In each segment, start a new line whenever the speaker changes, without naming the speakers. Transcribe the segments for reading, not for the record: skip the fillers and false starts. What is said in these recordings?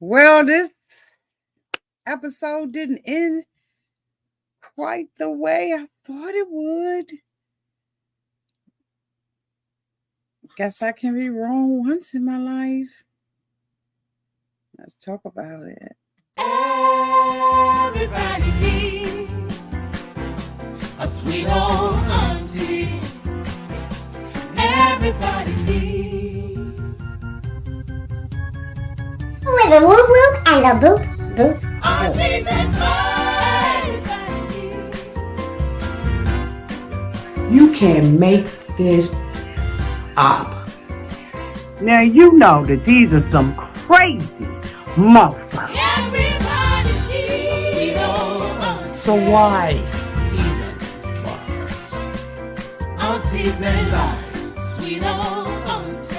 Well, this episode didn't end quite the way I thought it would. Guess I can be wrong once in my life. Let's talk about it.
Everybody needs a sweet old auntie. Everybody needs
with a whoop whoop and a boop boop
auntie
boop.
that everybody needs.
You can make this up.
Now you know that these are some crazy motherfuckers.
Everybody needs a sweet old auntie.
So why even bother?
Aunties and lies, sweet old auntie.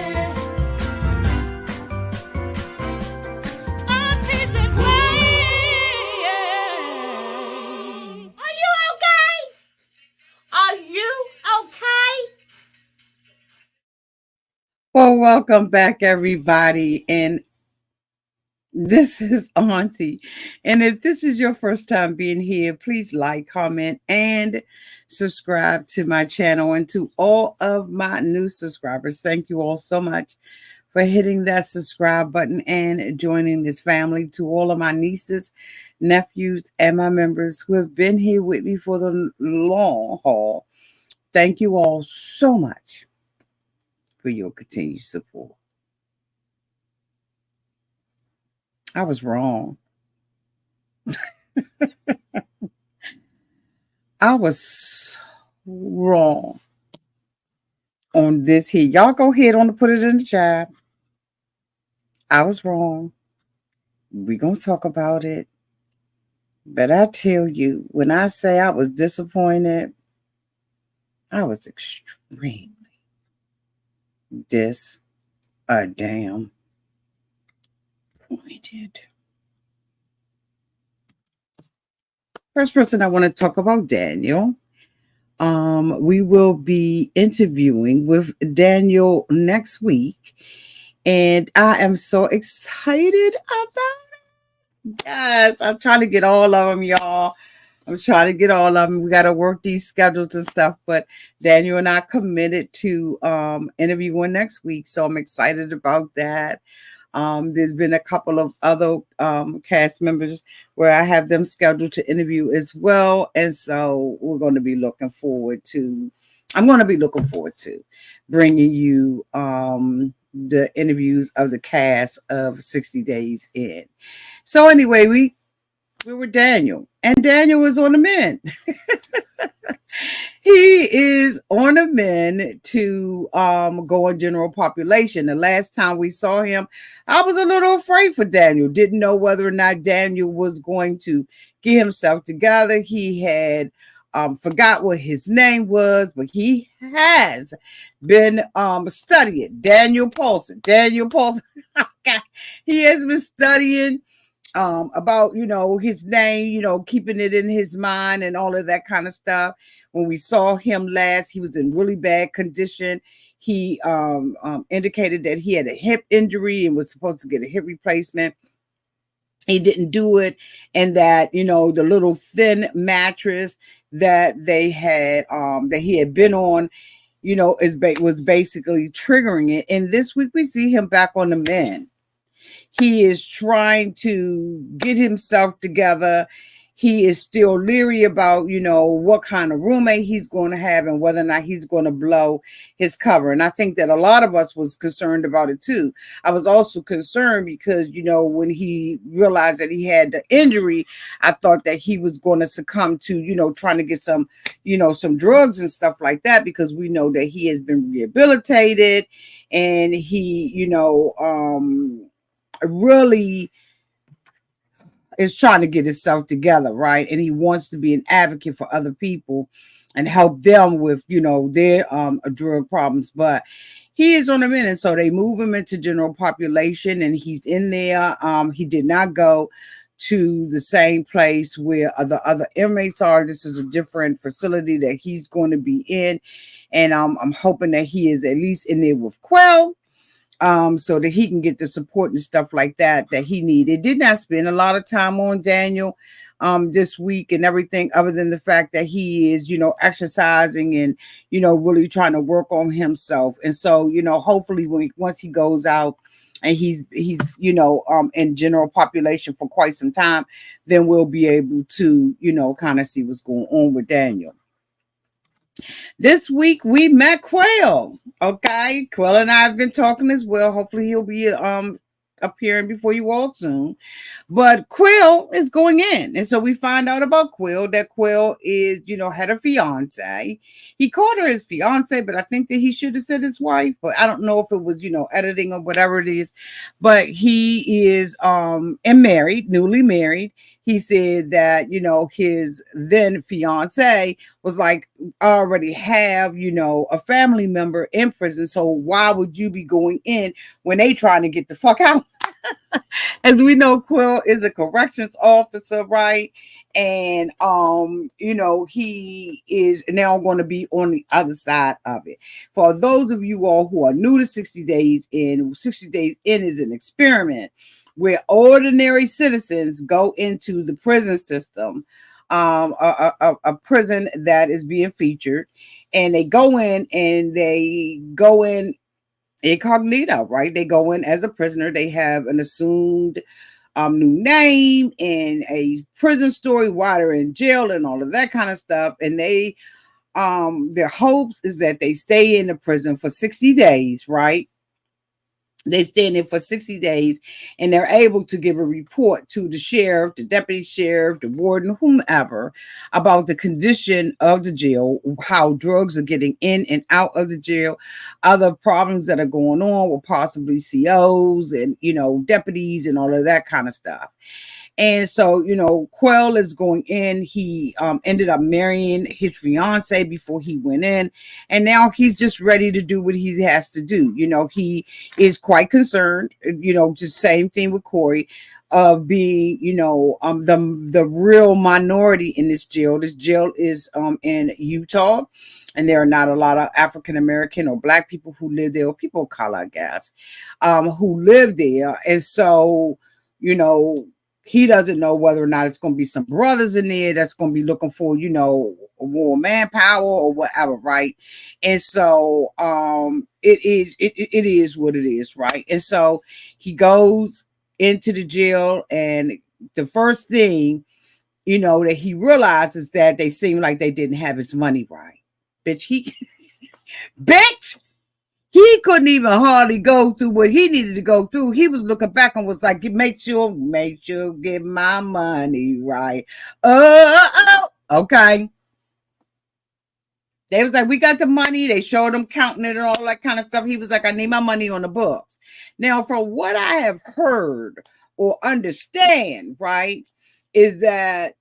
Aunties and ways. Are you okay? Are you okay?
Well, welcome back, everybody. And this is Auntie. And if this is your first time being here, please like, comment, and subscribe to my channel. And to all of my new subscribers, thank you all so much for hitting that subscribe button and joining this family. To all of my nieces, nephews, and my members who have been here with me for the long haul, thank you all so much for your continued support. I was wrong. I was wrong on this here. Y'all go ahead on to put it in the chat. I was wrong. We're going to talk about it. But I tell you, when I say I was disappointed, I was extremely disappointed. First person I want to talk about, Daniel. We will be interviewing with Daniel next week, and I am so excited about it. Yes, I'm trying to get all of them, y'all. I'm trying to get all of them. We got to work these schedules and stuff, but Daniel and I committed to interviewing next week, so I'm excited about that. There's been a couple of other cast members where I have them scheduled to interview as well. And so I'm going to be looking forward to bringing you the interviews of the cast of 60 Days In. So anyway, we were Daniel, and Daniel was on the mend. He is on a mend to go on general population. The last time we saw him, I was a little afraid for Daniel. Didn't know whether or not Daniel was going to get himself together. He had forgot what his name was, but he has been studying Daniel Paulson. He has been studying about, his name, keeping it in his mind and all of that kind of stuff. When we saw him last, he was in really bad condition. He indicated that he had a hip injury and was supposed to get a hip replacement. He didn't do it. And that, the little thin mattress that they had, that he had been on, was basically triggering it. And this week we see him back on the mend. He is trying to get himself together. He is still leery about, what kind of roommate he's going to have and whether or not he's going to blow his cover. And I think that a lot of us was concerned about it too. I was also concerned because, when he realized that he had the injury, I thought that he was going to succumb to, trying to get some, some drugs and stuff like that, because we know that he has been rehabilitated and he, really is trying to get himself together, right? And he wants to be an advocate for other people and help them with, their drug problems. But he is on a minute, so they move him into general population, and he's in there. He did not go to the same place where the other inmates are. This is a different facility that he's going to be in, and I'm hoping that he is at least in there with Quell. so that he can get the support and stuff like that he needed. Did not spend a lot of time on Daniel this week and everything, other than the fact that he is, exercising and, really trying to work on himself. And so, hopefully once he goes out and he's in general population for quite some time, then we'll be able to, kind of see what's going on with Daniel. This week we met Quell. Okay, Quell and I have been talking as well. Hopefully he'll be appearing before you all soon. But Quell is going in, and so we find out about Quell that Quell is, had a fiance. He called her his fiance, but I think that he should have said his wife. But I don't know if it was, editing or whatever it is. But he is and married, newly married. He said that, his then fiance was like, already have, a family member in prison. So why would you be going in when they trying to get the fuck out? As we know, Quell is a corrections officer, right? And he is now going to be on the other side of it. For those of you all who are new to 60 Days In, 60 Days In is an experiment where ordinary citizens go into the prison system, a prison that is being featured, and they go in incognito, right? They go in as a prisoner. They have an assumed new name and a prison story while they're in jail and all of that kind of stuff. And they their hopes is that they stay in the prison for 60 days, right? They stay in there for 60 days and they're able to give a report to the sheriff, the deputy sheriff, the warden, whomever, about the condition of the jail, how drugs are getting in and out of the jail, other problems that are going on with possibly COs and, deputies and all of that kind of stuff. And so, Quell is going in. He ended up marrying his fiance before he went in. And now he's just ready to do what he has to do. He is quite concerned, just same thing with Corey, of being, the real minority in this jail. This jail is in Utah. And there are not a lot of African American or Black people who live there, or people of color, I guess, who live there. And so, he doesn't know whether or not it's going to be some brothers in there that's going to be looking for, more manpower or whatever, right? And so it is what it is, right? And so he goes into the jail, and the first thing, that he realizes that they seem like they didn't have his money right. Bitch, he couldn't even hardly go through what he needed to go through. He was looking back and was like, make sure get my money right. Okay. They was like, we got the money. They showed him counting it and all that kind of stuff. He was like, I need my money on the books. Now, from what I have heard or understand, right, is that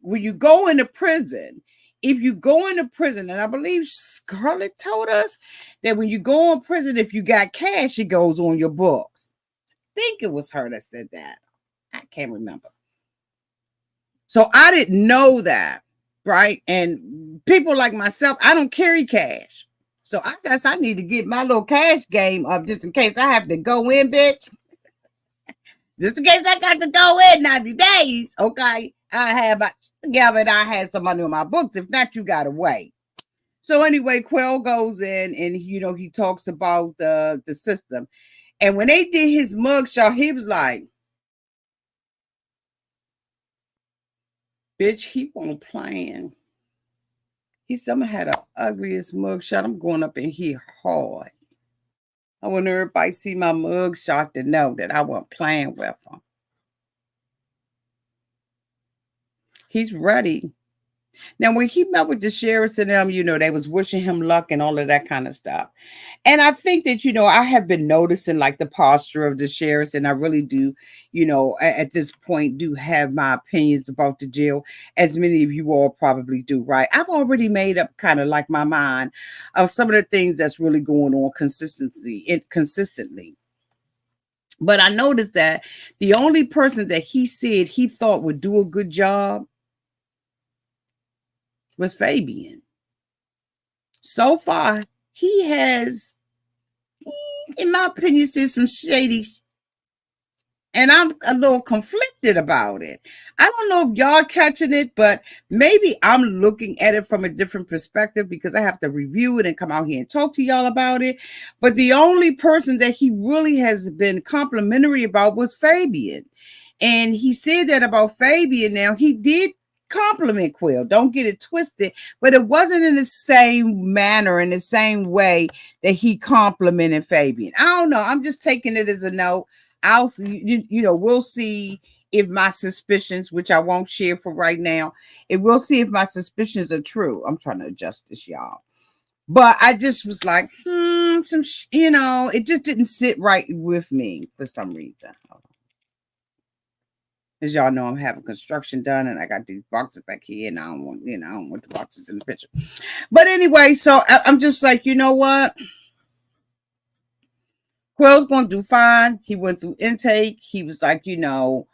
when you go into prison, if you go into prison, and I believe Scarlet told us that when you go in prison, if you got cash, it goes on your books. I think it was her that said that. I can't remember. So I didn't know that, right? And people like myself, I don't carry cash. So I guess I need to get my little cash game up just in case I have to go in, bitch. Just in case I got to go in 90 days, okay? I have together and I had some money on my books. If not, you got to wait. So anyway, Quell goes in and, he talks about the system. And when they did his mugshot, he was like, bitch, he won't plan. He somehow had the ugliest mugshot. I'm going up in here hard. I want everybody to see my mugshot to know that I wasn't playing with him. He's ready. Now, when he met with the sheriffs and them, they was wishing him luck and all of that kind of stuff. And I think that, I have been noticing like the posture of the sheriffs, and I really do, at this point do have my opinions about the jail, as many of you all probably do, right? I've already made up kind of like my mind of some of the things that's really going on consistently. But I noticed that the only person that he said he thought would do a good job was Fabian. So far, he has in my opinion, said some shady. And I'm a little conflicted about it. I don't know if y'all catching it, but maybe I'm looking at it from a different perspective because I have to review it and come out here and talk to y'all about it. But the only person that he really has been complimentary about was Fabian. And he said that about Fabian. Now, he did compliment Quell. Don't get it twisted, but it wasn't in the same manner, in the same way that he complimented Fabian. I don't know. I'm just taking it as a note. I'll see, we'll see if my suspicions, which I won't share for right now, we'll see if my suspicions are true. I'm trying to adjust this, y'all. But I just was like, it just didn't sit right with me for some reason. As y'all know, I'm having construction done and I got these boxes back here and I don't want the boxes in the picture. But anyway, so I'm just like, you know what? Quell's going to do fine. He went through intake. He was like, the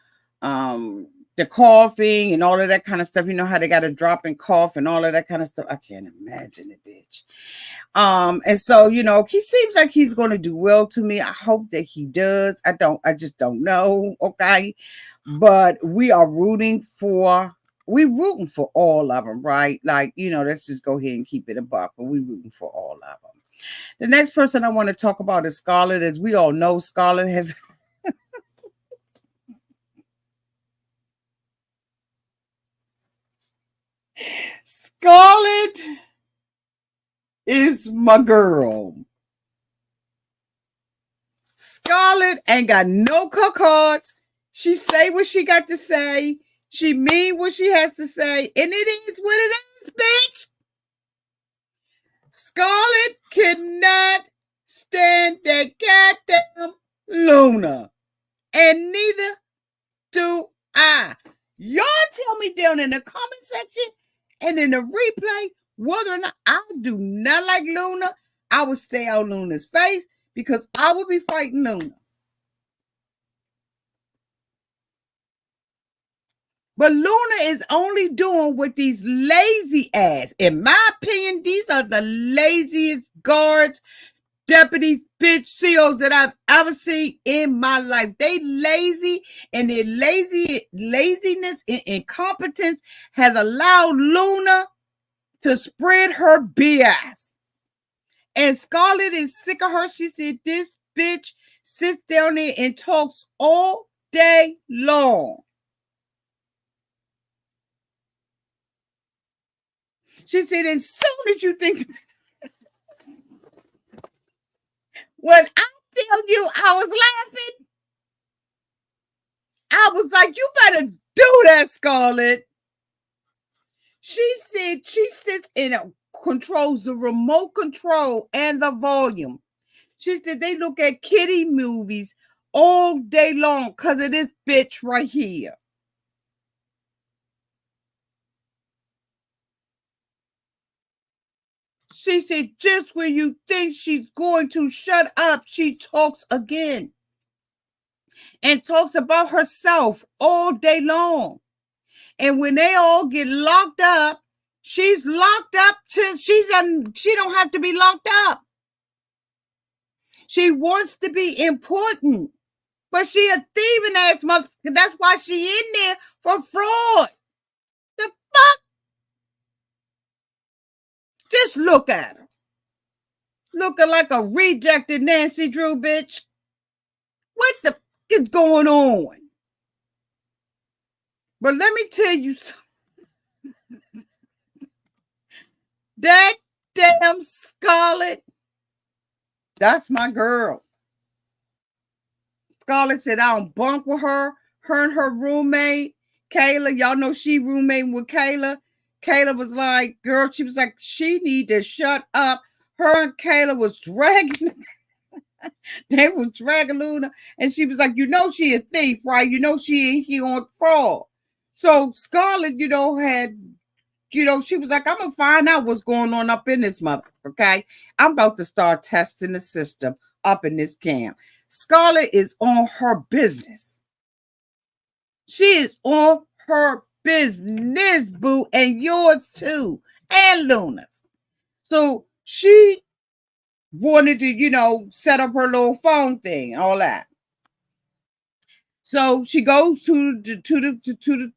coughing and all of that kind of stuff. You know how they got to drop and cough and all of that kind of stuff. I can't imagine it, bitch. And so, he seems like he's going to do well to me. I hope that he does. I just don't know. Okay. But we are rooting for all of them, right? Like, let's just go ahead and keep it a buck, but we're rooting for all of them. The next person I want to talk about is Scarlet. As we all know, Scarlet has Scarlet is my girl. Scarlet ain't got no cuckolds. She say what she got to say. She mean what she has to say. And it is what it is, bitch. Scarlet cannot stand that goddamn Luna. And neither do I. Y'all tell me down in the comment section and in the replay whether or not I do not like Luna. I would stay out Luna's face because I would be fighting Luna. But Luna is only doing what these lazy ass. In my opinion, these are the laziest guards, deputies, bitch SEALs that I've ever seen in my life. They lazy, and their laziness and incompetence has allowed Luna to spread her BS. And Scarlet is sick of her. She said this bitch sits down there and talks all day long. She said, as soon as you think, when I tell you I was laughing, I was like, you better do that, Scarlet. She said she sits and controls the remote control and the volume. She said they look at kiddie movies all day long because of this bitch right here. She said, just when you think she's going to shut up, she talks again. And talks about herself all day long. And when they all get locked up, she's locked up till she don't have to be locked up. She wants to be important. But she a thieving ass motherfucker. That's why she in there for fraud. The fuck? Just look at her. Looking like a rejected Nancy Drew, bitch. What the fuck is going on? But let me tell you something. That damn Scarlet, that's my girl. Scarlet said I don't bunk with her. Her and her roommate, Kayla. Y'all know she roommate with Kayla. Kayla was like, girl, she was like, she need to shut up. Her and Kayla was dragging. They was dragging Luna. And she was like, she a thief, right? She ain't here on fraud. So Scarlet, had, she was like, I'm going to find out what's going on up in this mother, okay? I'm about to start testing the system up in this camp. Scarlet is on her business. She is on her business, boo, and yours too, and Luna's. So she wanted to, set up her little phone thing, all that. So she goes to the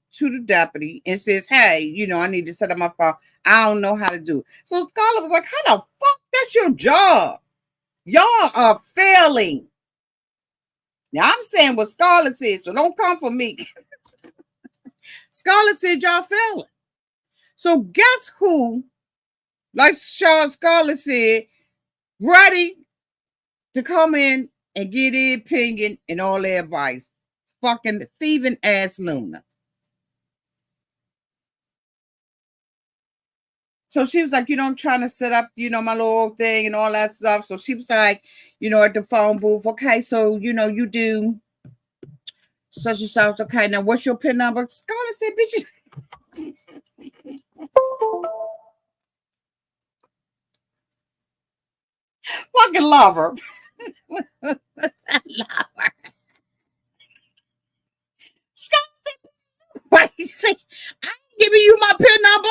deputy and says, "Hey, I need to set up my phone. I don't know how to do it." So Scarlet was like, "How the fuck? That's your job. Y'all are failing." Now I'm saying what Scarlet said, so don't come for me. Scarlet said y'all failing. So guess who, like Scarlet said, ready to come in and get their opinion and all their advice? Fucking thieving ass Luna. So she was like, I'm trying to set up, my little thing and all that stuff. So she was like, at the phone booth, okay, so, you do such and such. Okay, now what's your PIN number? Scarlet said, bitch. Fucking love her. Love her. Scarlet said, what you say? I ain't giving you my PIN number.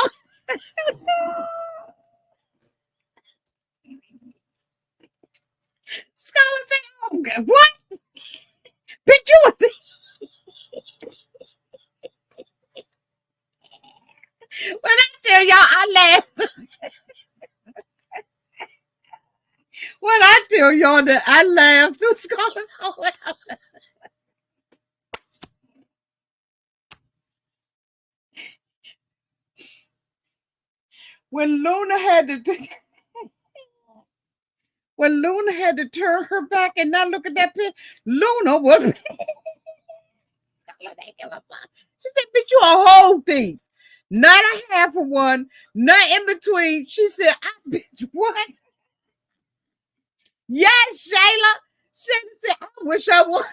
Scarlet said, "Oh, God, what? Bitch, you when I tell y'all I laughed. When I tell y'all that I laughed through Scarlet's whole house. When Luna had to turn her back and not look at that pin, Luna was she said, "Bitch, you a whole thing. Not a half of one, not in between." She said, "Bitch, what?" Yes, Shayla. Shayla said, "I wish I would."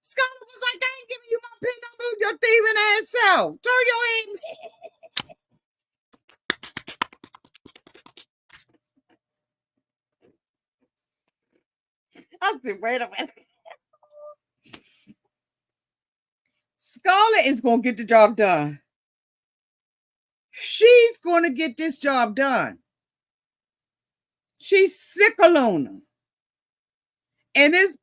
Scarlet was like, "They ain't giving you my pin number, your thieving ass self. Turn your head." I said, "Wait a minute." Scarlet is going to get the job done. She's going to get this job done. She's sick of Luna. And she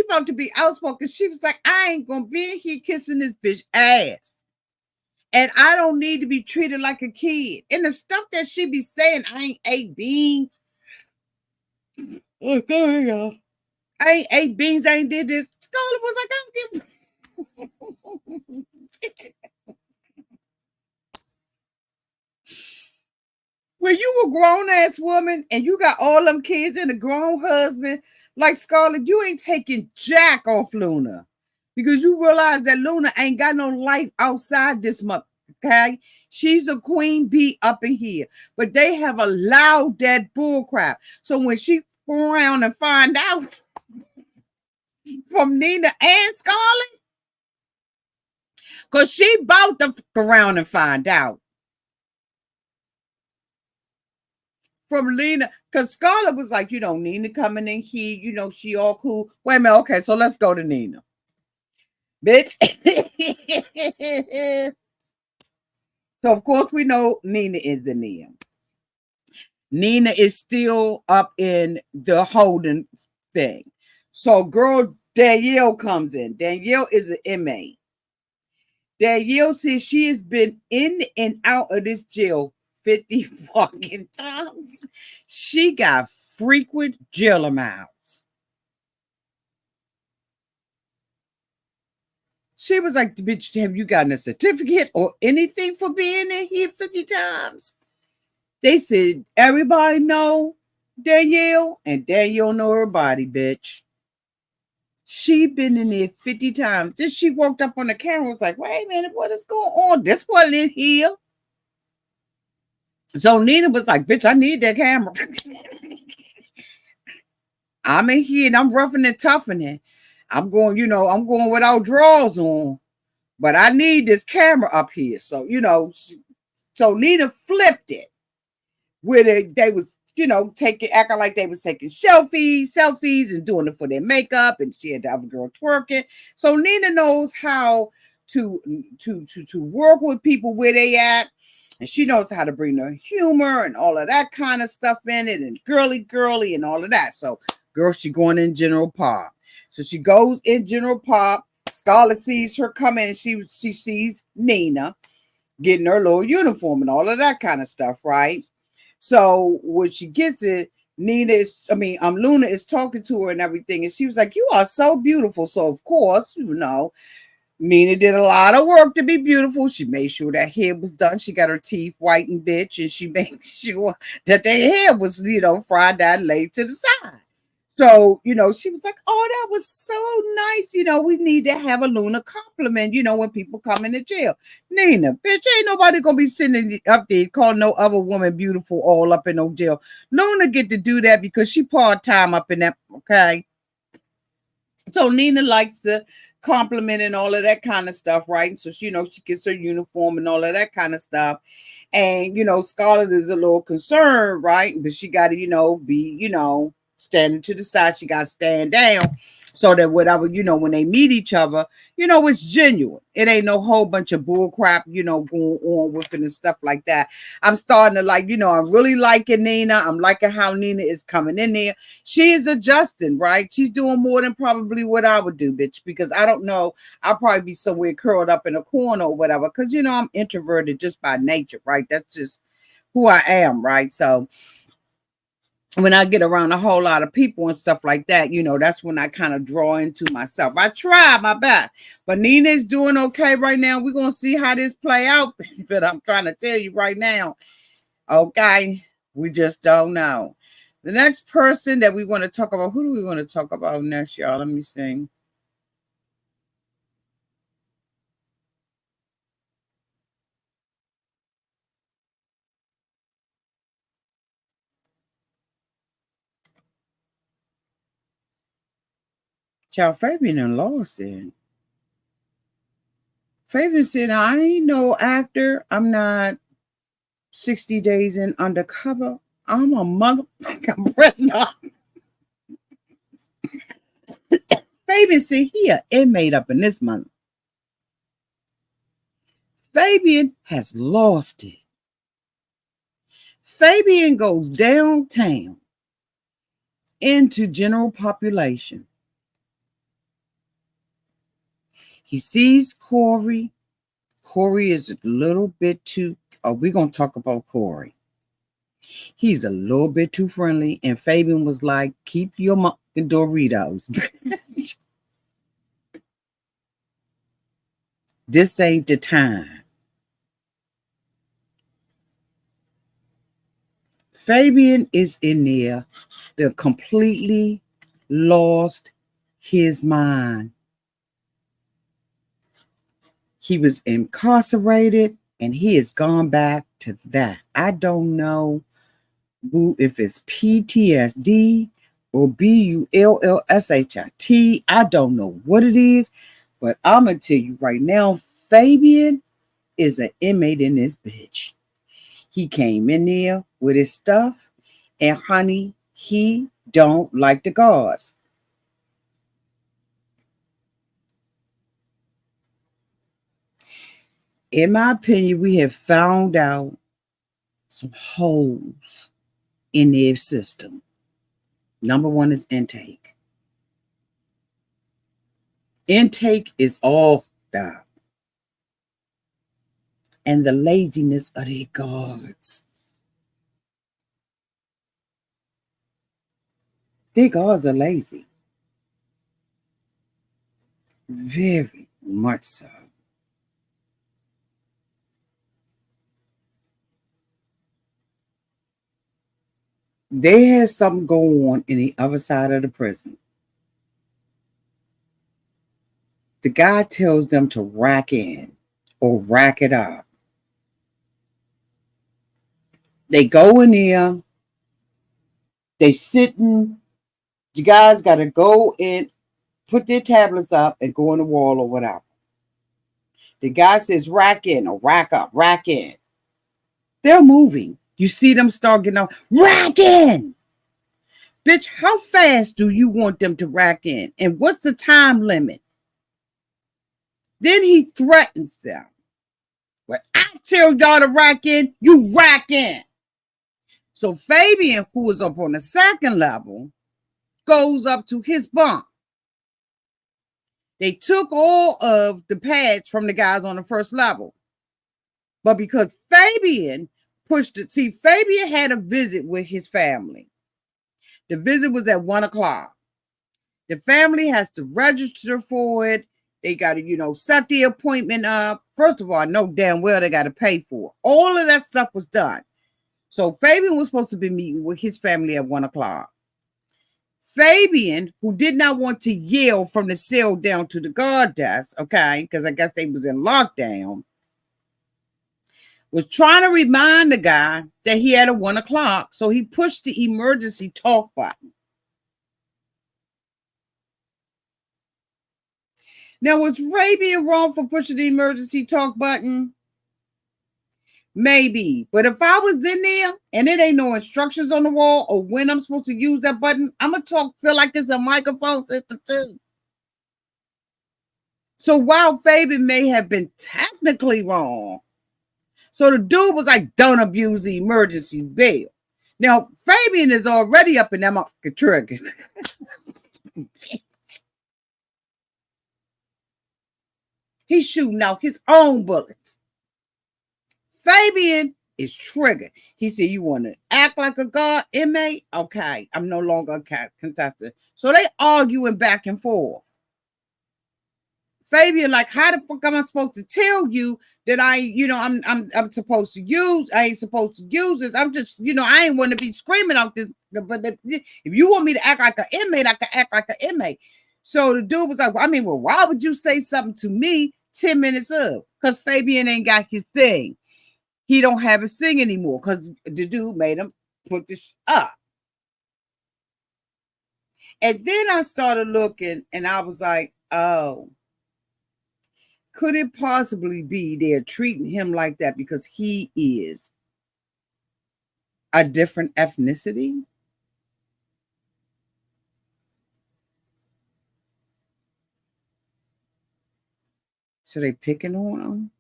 about to be outspoken. She was like, "I ain't going to be here kissing this bitch ass. And I don't need to be treated like a kid." And the stuff that she be saying, "I ain't ate beans." Look, there you go. "I ain't ate beans. I ain't did this." Scarlet was like, "I don't give." When you a grown ass woman and you got all them kids and a grown husband like Scarlet, you ain't taking jack off Luna because you realize that Luna ain't got no life outside this month. Okay, she's a queen bee up in here, but they have allowed that bull crap. So when she go around and find out from Nina and Scarlet, because she about to go around and find out from Lena, because Scarlet was like, Nina coming in here, she all cool. Wait a minute, okay, so let's go to Nina. Bitch. So of course we know Nina is the Nina. Nina is still up in the holding thing. So girl Danielle comes in. Danielle is an inmate. Danielle says she has been in and out of this jail 50 fucking times. She got frequent jail amounts. She was like, "Bitch, have you gotten a certificate or anything for being in here 50 times? They said, "Everybody know Danielle, and Danielle know her body, bitch." She been in there 50 times. Then she walked up on the camera, was like, "Wait a minute, what is going on? This wasn't in here." So Nina was like, "Bitch, I need that camera." I'm in here and I'm roughing and toughing it. I'm going, I'm going without drawers on, but I need this camera up here. So, so Nina flipped it where they was, acting like they was taking selfies and doing it for their makeup. And she had the other girl twerking. So Nina knows how to work with people where they at. And she knows how to bring the humor and all of that kind of stuff in it, and girly and all of that. So, girl, she going in General Pop. So she goes in General Pop. Scarlet sees her come in, and she sees Nina getting her little uniform and all of that kind of stuff, right? So when she gets it, Luna is talking to her and everything, and she was like, "You are so beautiful." So of course, Nina did a lot of work to be beautiful. She made sure that hair was done. She got her teeth whitened, bitch, and she made sure that their hair was, fried down, laid to the side. So, she was like, "Oh, that was so nice. We need to have a Luna compliment, when people come into jail." Nina, bitch, ain't nobody gonna be sitting up there calling no other woman beautiful all up in no jail. Luna get to do that because she part-time up in that, okay? So Nina likes to compliment and all of that kind of stuff, right? So she gets her uniform and all of that kind of stuff. And Scarlet is a little concerned, right? But she got to, be, standing to the side. She got to stand down so that whatever, when they meet each other, it's genuine. It ain't no whole bunch of bull crap, going on with it and stuff like that. I'm starting to I'm really liking Nina. I'm liking how Nina is coming in there. She is adjusting, right? She's doing more than probably what I would do, bitch, because I don't know. I'll probably be somewhere curled up in a corner or whatever, because, I'm introverted just by nature, right? That's just who I am, right? So when I get around a whole lot of people and stuff like that, that's when I kind of draw into myself. I try my best, but Nina's doing okay right now. We're going to see how this play out, but I'm trying to tell you right now, okay, we just don't know. The next person that we want to talk about, who do we want to talk about next, y'all? Let me see. Child, Fabian and lost it. Fabian said, "I ain't no actor. I'm not 60 days in undercover. I'm a motherfucking prisoner." Fabian said he an inmate up in this month. Fabian has lost it. Fabian goes downtown into general population. He sees Corey. Corey is a little bit too, we're going to talk about Corey. He's a little bit too friendly. And Fabian was like, "Keep your Doritos." This ain't the time. Fabian is in there. They're completely lost his mind. He was incarcerated and he has gone back to that. I don't know if it's PTSD or BULLSHIT. I don't know what it is, but I'm going to tell you right now, Fabian is an inmate in this bitch. He came in there with his stuff, and honey, he don't like the guards. In my opinion, we have found out some holes in their system. Number one is intake. Intake is off, down. And the laziness of their guards. Their guards are lazy. Very much so. They had something going on in the other side of the prison. The guy tells them to rack in or rack it up. They go in there. They sitting. You guys got to go in, put their tablets up and go on the wall or whatever. The guy says rack in or rack up, rack in. They're moving. You see them start getting on, rack in. Bitch, how fast do you want them to rack in? And what's the time limit? Then he threatens them. When I tell y'all to rack in, you rack in. So Fabian, who was up on the second level, goes up to his bunk. They took all of the pads from the guys on the first level. But because Fabian pushed it, see, Fabian had a visit with his family. The visit was at 1 o'clock. The family has to register for it. They got to, set the appointment up. First of all, I know damn well they got to pay for it. All of that stuff was done. So Fabian was supposed to be meeting with his family at 1 o'clock. Fabian, who did not want to yell from the cell down to the guard desk, okay, because I guess they was in lockdown, was trying to remind the guy that he had a 1 o'clock. So he pushed the emergency talk button. Now, was Fabian wrong for pushing the emergency talk button? Maybe. But if I was in there and it ain't no instructions on the wall or when I'm supposed to use that button, I'm going to feel like it's a microphone system too. So while Fabian may have been technically wrong, so the dude was like, don't abuse the emergency bell. Now, Fabian is already up in that motherfucking trigger. He's shooting out his own bullets. Fabian is triggered. He said, you want to act like a guard inmate? Okay, I'm no longer a contestant. So they arguing back and forth. Fabian, like, how the fuck am I supposed to tell you that I'm supposed to use? I ain't supposed to use this. I'm just, I ain't want to be screaming out this. But if you want me to act like an inmate, I can act like an inmate. So the dude was like, well, why would you say something to me 10 minutes up? Because Fabian ain't got his thing. He don't have his thing anymore because the dude made him put this up. And then I started looking and I was like, oh, could it possibly be they're treating him like that because he is a different ethnicity? So they picking on him?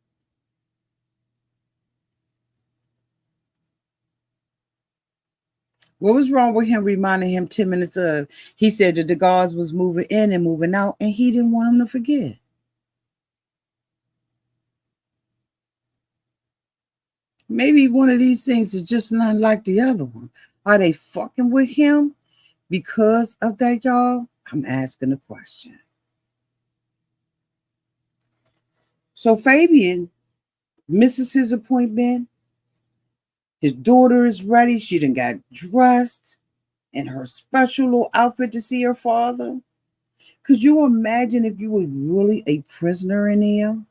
What was wrong with him reminding him 10 minutes of? He said that the guards was moving in and moving out and he didn't want him to forget. Maybe one of these things is just not like the other one. Are they fucking with him because of that, y'all? I'm asking a question. So Fabian misses his appointment. His daughter is ready. She done got dressed in her special little outfit to see her father. Could you imagine if you were really a prisoner in here?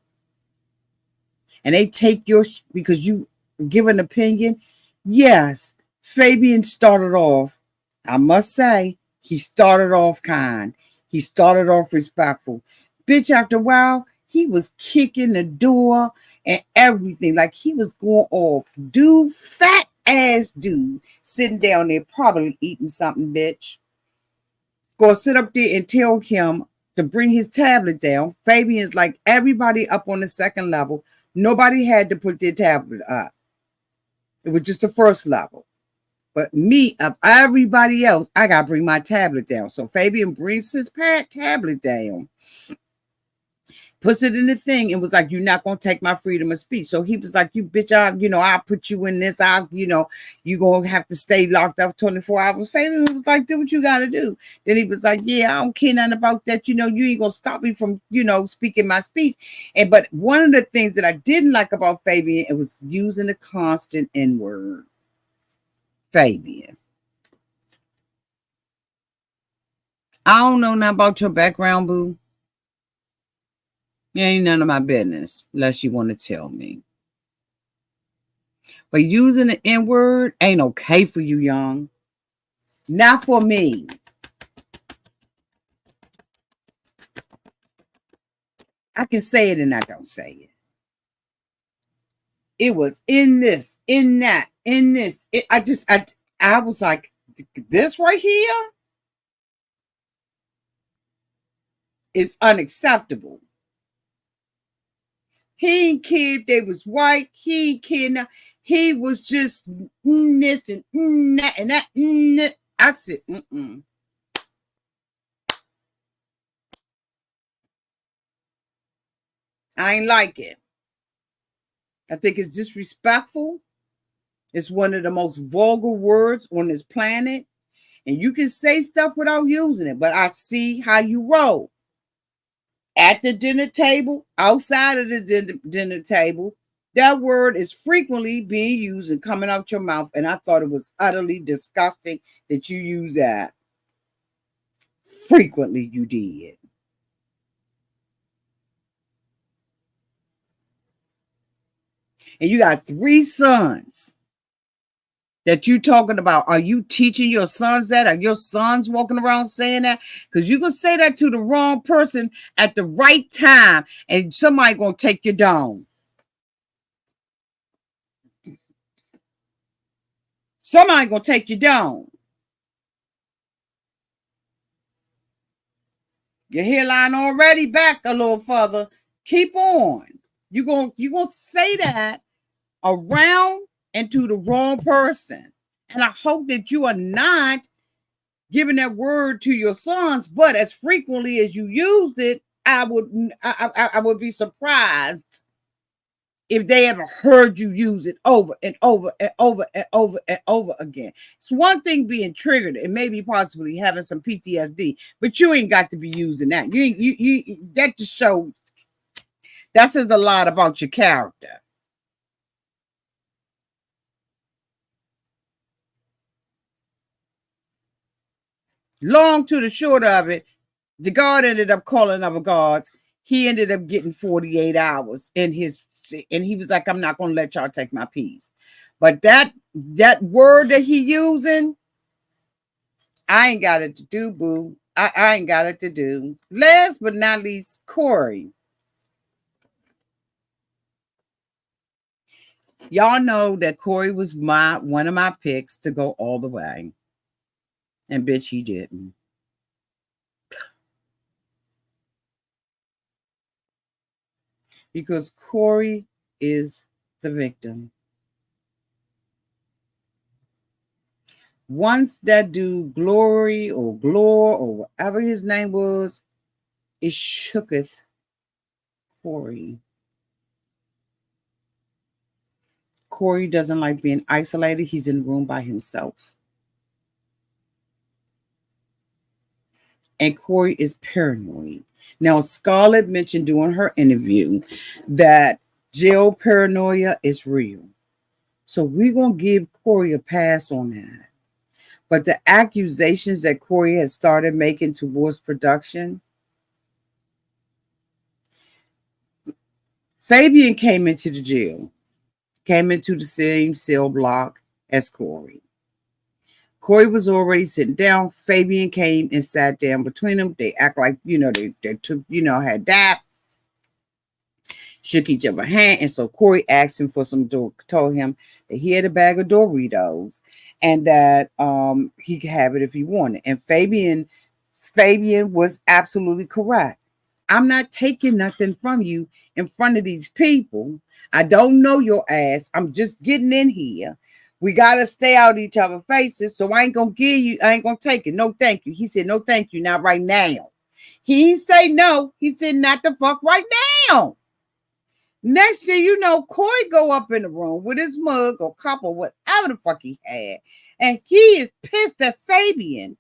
And they take because you give an opinion? Yes, Fabian started off, I must say, he started off kind. He started off respectful. Bitch, after a while, he was kicking the door and everything. Like he was going off. Dude, fat ass dude, sitting down there probably eating something, bitch. Go sit up there and tell him to bring his tablet down. Fabian's like everybody up on the second level. Nobody had to put their tablet up. It was just the first level. But me, of everybody else, I got to bring my tablet down. So Fabian brings his tablet down, puts it in the thing, and was like, you're not going to take my freedom of speech. So he was like, you bitch, I'll put you in this. You're going to have to stay locked up 24 hours. Fabian was like, do what you got to do. Then he was like, yeah, I don't care nothing about that. You ain't going to stop me from, speaking my speech. But one of the things that I didn't like about Fabian, it was using the constant N-word. Fabian, I don't know nothing about your background, boo. It ain't none of my business unless you want to tell me. But using the N-word ain't okay for you, young. Not for me. I can say it and I don't say it. It was in this, in that, in this. I was like, this right here is unacceptable. He ain't cared if they was white. He ain't cared now. He was just this and that and that. That. I said, I ain't like it. I think it's disrespectful. It's one of the most vulgar words on this planet. And you can say stuff without using it, but I see how you roll. At the dinner table, outside of the dinner table, that word is frequently being used and coming out your mouth. And I thought it was utterly disgusting that you use that. Frequently, you did. And you got 3 sons that you talking about. Are you teaching your sons that? Are your sons walking around saying that? Because you can say that to the wrong person at the right time, and somebody gonna take you down. Somebody gonna take you down. Your hairline already back a little further. Keep on. You gonna say that around and to the wrong person. And I hope that you are not giving that word to your sons, but as frequently as you used it, I would be surprised if they ever heard you use it over and over and over and over and over again. It's one thing being triggered and maybe possibly having some PTSD, but you ain't got to be using that. You that just shows, that says a lot about your character. Long to the short of it, the guard ended up calling other guards. He ended up getting 48 hours in his, and he was like, I'm not going to let y'all take my piece. But that word that he using, I ain't got it to do, boo. I ain't got it to do. Last but not least, Corey. Y'all know that Corey was one of my picks to go all the way. And bitch, he didn't. Because Corey is the victim. Once that dude Glory or Glor or whatever his name was, it shooketh Corey. Corey doesn't like being isolated. He's in the room by himself. And Corey is paranoid. Now, Scarlet mentioned during her interview that jail paranoia is real. So we're going to give Corey a pass on that. But the accusations that Corey has started making towards production, Fabian came into the jail, came into the same cell block as Corey. Corey was already sitting down. Fabian came and sat down between them. They act like, they took, had that, shook each other's hand. And so Corey asked him for told him that he had a bag of Doritos and that he could have it if he wanted. And Fabian was absolutely correct. I'm not taking nothing from you in front of these people. I don't know your ass. I'm just getting in here. We got to stay out of each other's faces. So I ain't going to take it. No, thank you. He said, no, thank you. Not right now. He didn't say no. He said, not the fuck right now. Next thing you know, Corey go up in the room with his mug or cup or whatever the fuck he had. And he is pissed at Fabian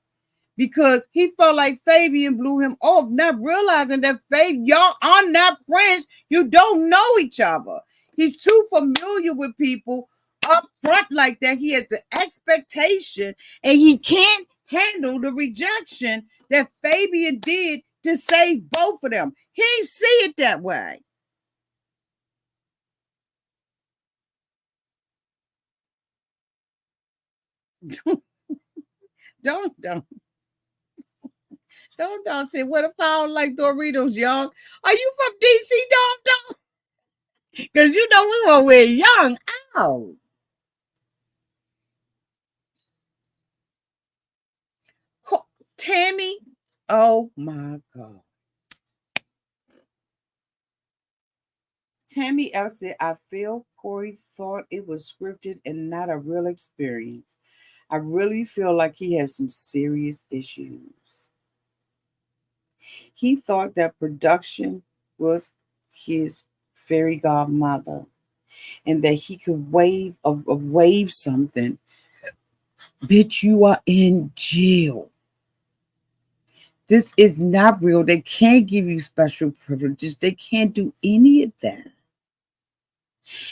because he felt like Fabian blew him off, not realizing that y'all are not friends. You don't know each other. He's too familiar with people up front like that. He has an expectation and he can't handle the rejection that Fabian did to save both of them. He ain't see it that way. Don't say, what if I don't like Doritos, young? Are you from DC, Dom? Because we were with young. Ow. Tammy, oh my God. Tammy L said, I feel Corey thought it was scripted and not a real experience. I really feel like he has some serious issues. He thought that production was his fairy godmother and that he could wave something. Bitch, you are in jail. This is not real. They can't give you special privileges. They can't do any of that.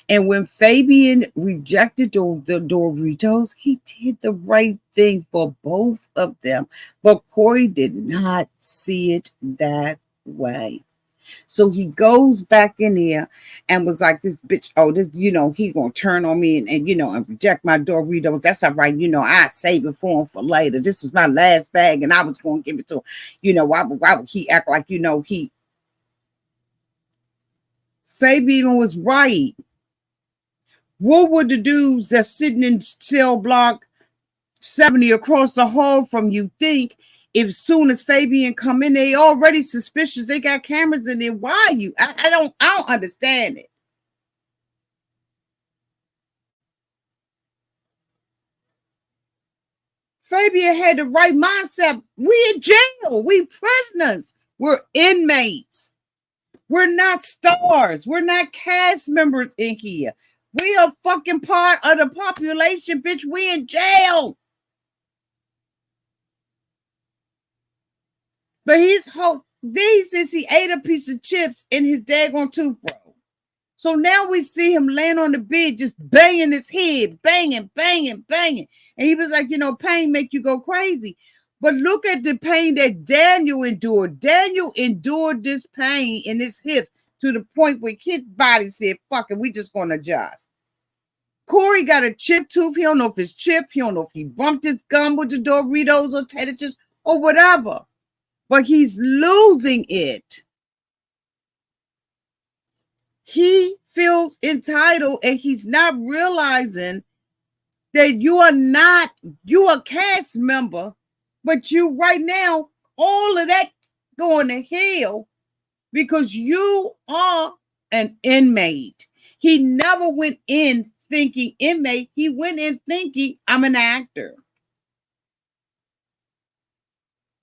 And when Fabian rejected the Doritos, he did the right thing for both of them. But Corey did not see it that way. So he goes back in there and was like, this bitch, oh, this, he gonna turn on me and reject my Doritos. That's all right. I save it for him for later. This was my last bag and I was gonna give it to him. Why would he act like, Fabian was right. What would the dudes that's sitting in cell block 70 across the hall from you think if soon as Fabian come in, they already suspicious, they got cameras in there? Why are you? I don't understand it. Fabian had the right mindset. We in jail. We prisoners. We're inmates. We're not stars. We're not cast members in here. We are fucking part of the population, bitch. We in jail. But these says he ate a piece of chips in his daggone toothbrush. So now we see him laying on the bed, just banging his head, banging. And he was like, pain make you go crazy. But look at the pain that Daniel endured. Daniel endured this pain in his hips to the point where his body said, fuck it, we just going to adjust. Corey got a chipped tooth. He don't know if it's chipped. He don't know if he bumped his gum with the Doritos or tater chips or whatever. But he's losing it. He feels entitled and he's not realizing that you are a cast member, but you right now, all of that going to hell because you are an inmate. He never went in thinking inmate. He went in thinking I'm an actor.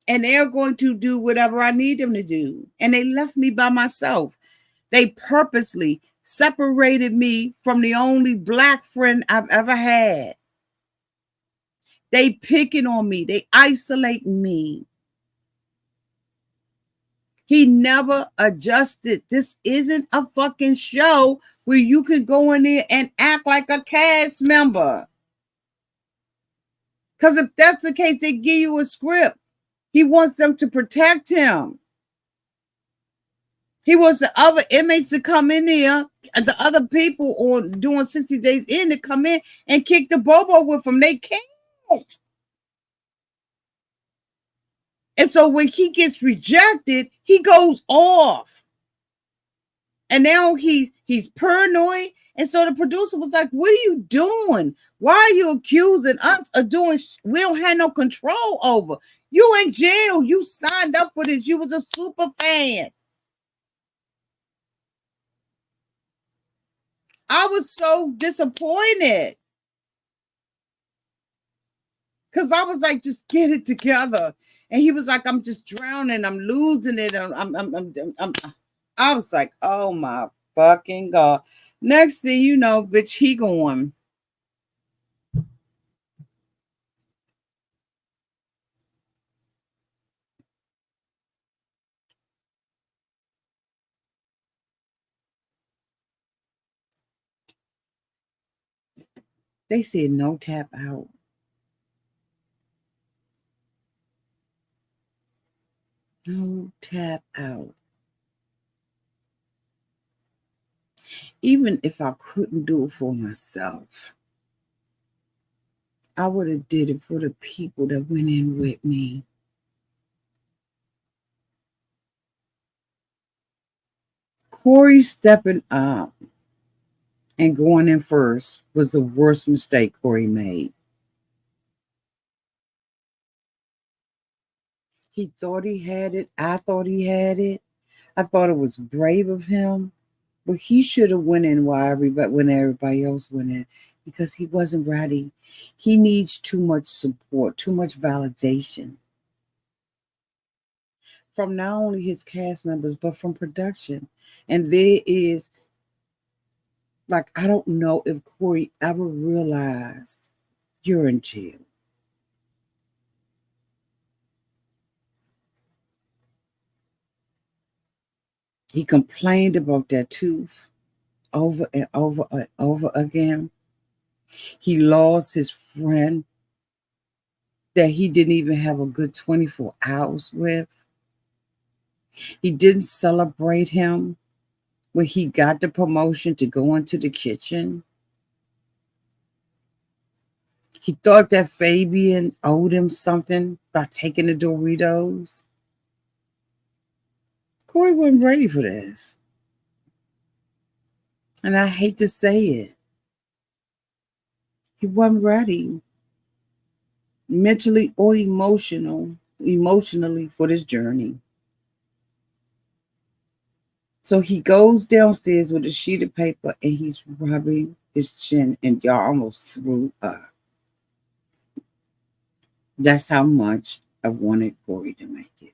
And they're going to do whatever I need them to do. And they left me by myself. They purposely separated me from the only black friend I've ever had. They picking on me. They isolate me. He never adjusted. This isn't a fucking show where you can go in there and act like a cast member. Because if that's the case, they give you a script. He wants them to protect him. He wants the other inmates to come in there, the other people or doing 60 days in to come in and kick the bobo with him. They can't. And so when he gets rejected, he goes off. And now he's paranoid. And so the producer was like, what are you doing? Why are you accusing us of doing we don't have no control over? You in jail. You signed up for this. You was a super fan. I was so disappointed. Because I was like, just get it together. And he was like, I'm just drowning. I'm losing it. I was like, oh my fucking God. Next thing you know, bitch, he going. They said no tap out. No tap out. Even if I couldn't do it for myself, I would have did it for the people that went in with me. Corey stepping up and going in first was the worst mistake Corey made. He thought he had it. I thought he had it. I thought it was brave of him. But he should have went in when everybody else went in, because he wasn't ready. He needs too much support, too much validation from not only his cast members but from production. And there is, like, I don't know if Corey ever realized you're in jail. He complained about that tooth over and over and over again. He lost his friend that he didn't even have a good 24 hours with. He didn't celebrate him when he got the promotion to go into the kitchen. He thought that Fabian owed him something by taking the Doritos. Corey wasn't ready for this. And I hate to say it. He wasn't ready, mentally or emotionally for this journey. So he goes downstairs with a sheet of paper and he's rubbing his chin, and y'all almost threw up. That's how much I wanted Corey to make it.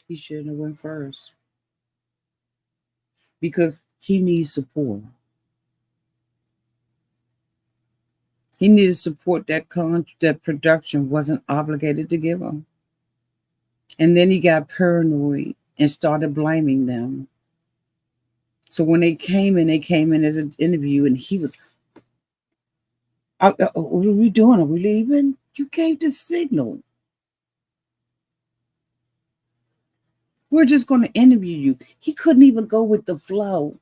He shouldn't have went first because he needs support. He needed support that production wasn't obligated to give him. And then he got paranoid and started blaming them. So when they came in as an interview, and he was, what are we doing? Are we leaving? You gave the signal. We're just going to interview you. He couldn't even go with the flow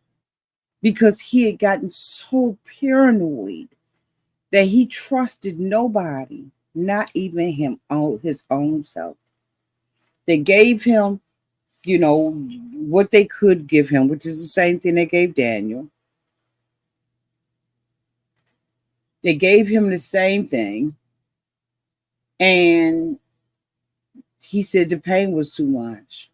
because he had gotten so paranoid that he trusted nobody, not even his own self. They gave him, what they could give him, which is the same thing they gave Daniel. They gave him the same thing. And he said the pain was too much.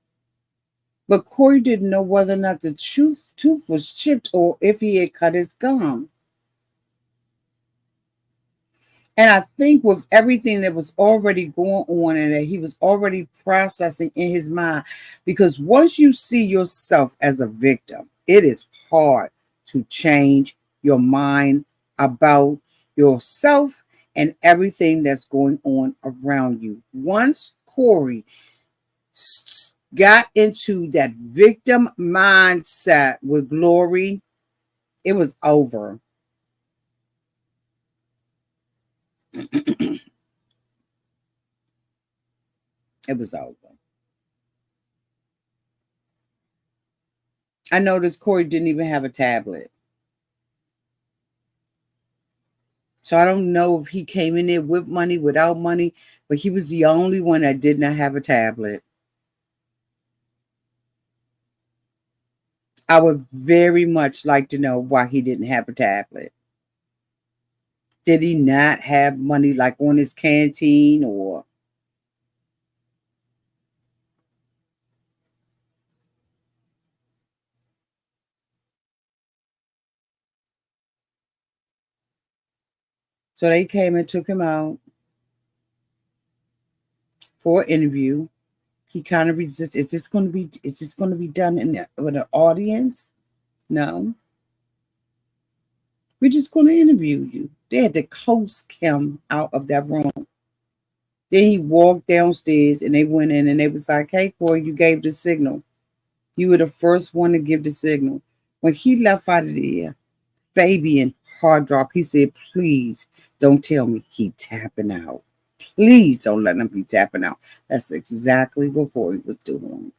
But Corey didn't know whether or not the tooth was chipped or if he had cut his gum. And I think with everything that was already going on and that he was already processing in his mind, because once you see yourself as a victim, it is hard to change your mind about yourself and everything that's going on around you. Once Corey got into that victim mindset with Glory, it was over. It was over. I noticed Corey didn't even have a tablet. So I don't know if he came in there with money, without money, but he was the only one that did not have a tablet. I would very much like to know why he didn't have a tablet. Did he not have money like on his canteen or? So they came and took him out for an interview. He kind of resisted. Is this going to be done with an audience? No. We're just going to interview you. They had to coax him out of that room. Then he walked downstairs and they went in and they was like, hey, Corey, you gave the signal. You were the first one to give the signal. When he left out of there, Fabian hard drop. He said, please don't tell me he tapping out. Please don't let him be tapping out. That's exactly what Corey was doing.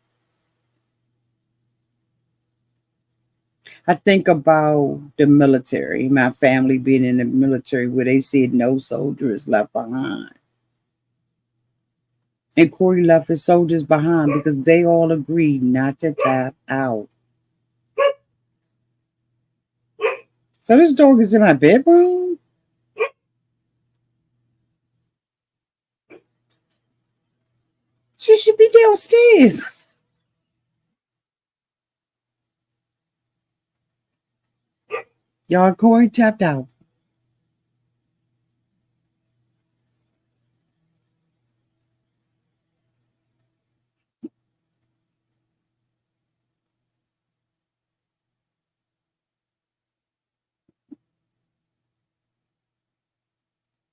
I think about the military, my family being in the military where they said no soldier is left behind. And Corey left his soldiers behind because they all agreed not to tap out. So this dog is in my bedroom? upstairs. Y'all, Corey tapped out.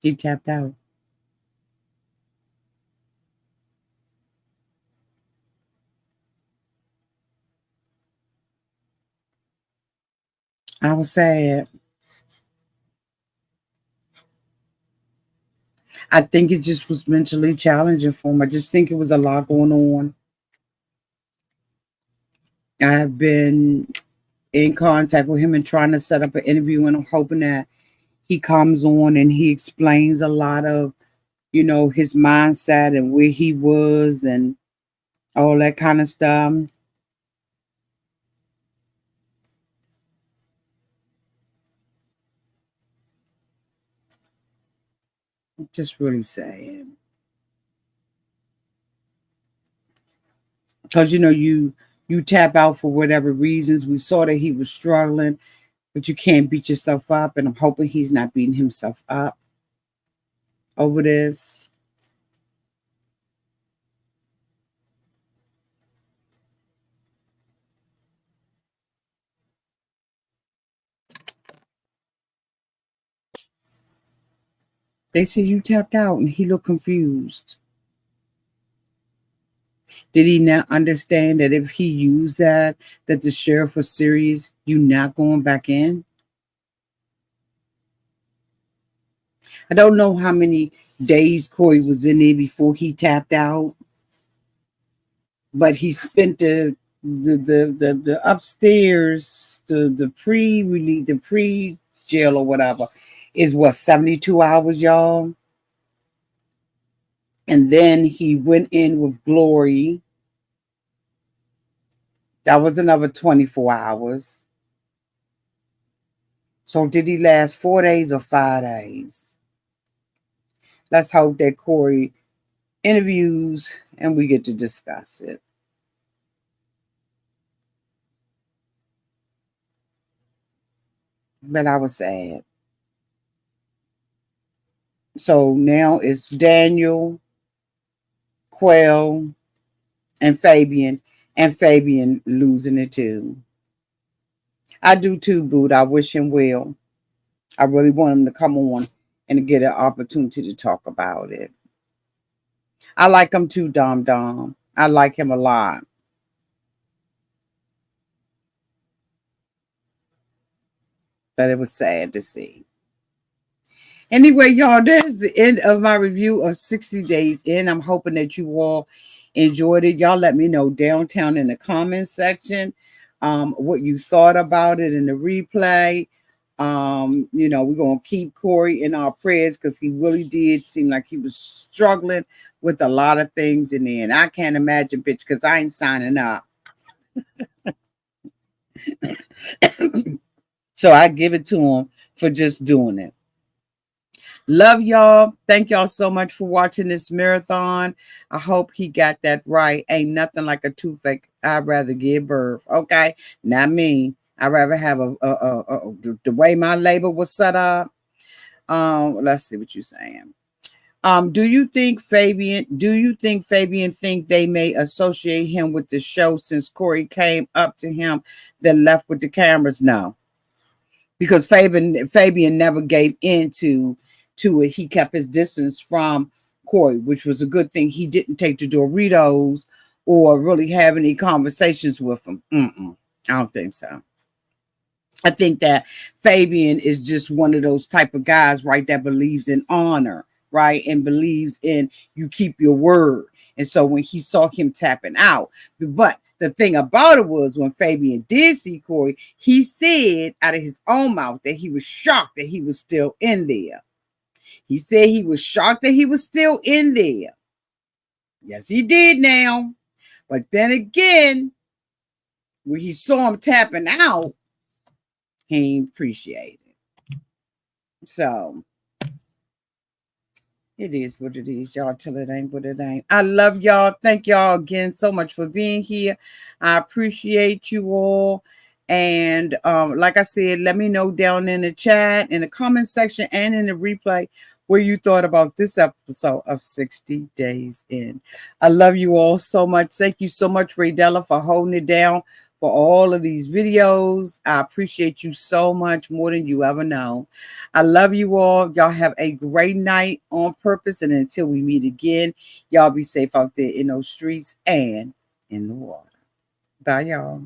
He tapped out. I was sad. I think it just was mentally challenging for him. I just think it was a lot going on. I've been in contact with him and trying to set up an interview, and I'm hoping that he comes on and he explains a lot of, his mindset and where he was and all that kind of stuff. Just really sad. Because you tap out for whatever reasons. We saw that he was struggling, but you can't beat yourself up, and I'm hoping he's not beating himself up over this. They said you tapped out and he looked confused. Did he not understand that if he used that the sheriff was serious, you not going back in? I don't know how many days Corey was in there before he tapped out, but he spent the upstairs, the pre jail or whatever is what, 72 hours, y'all. And then he went in with Glory. That was another 24 hours. So did he last 4 days or 5 days? Let's hope that Corey interviews and we get to discuss it. But I was sad. So now it's Daniel, Quell, and Fabian losing it too. I do too, Boot. I wish him well. I really want him to come on and get an opportunity to talk about it. I like him too, Dom Dom. I like him a lot. But it was sad to see. Anyway, y'all, that's the end of my review of 60 Days In. I'm hoping that you all enjoyed it. Y'all let me know downtown in the comments section what you thought about it in the replay. We're going to keep Corey in our prayers because he really did seem like he was struggling with a lot of things in there. And I can't imagine, bitch, because I ain't signing up. So I give it to him for just doing it. Love y'all. Thank y'all so much for watching this marathon. I hope he got that right. Ain't nothing like a toothache. I'd rather give birth. Okay, not me. I'd rather have the way my labor was set up. Let's see what you're saying. Do you think Fabian think they may associate him with the show since Corey came up to him, then left with the cameras? No, because Fabian never gave into it. He kept his distance from Corey, which was a good thing. He didn't take the Doritos or really have any conversations with him. I don't think so. I think that Fabian is just one of those type of guys, right, that believes in honor, right, and believes in you keep your word. And so when he saw him tapping out, but the thing about it was when Fabian did see Corey, he said out of his own mouth that he was shocked that he was still in there. He said he was shocked that he was still in there. Yes, he did now. But then again, when he saw him tapping out, he appreciated it. So, It is what it is, y'all, till it ain't what it ain't. I love y'all. Thank y'all again so much for being here. I appreciate you all. And like I said, let me know down in the chat, in the comment section, and in the replay what you thought about this episode of 60 Days In. I love you all so much. Thank you so much, Raydella, for holding it down for all of these videos. I appreciate you so much, more than you ever know. I love you all. Y'all have a great night on purpose. And until we meet again, y'all be safe out there in those streets and in the water. Bye, y'all.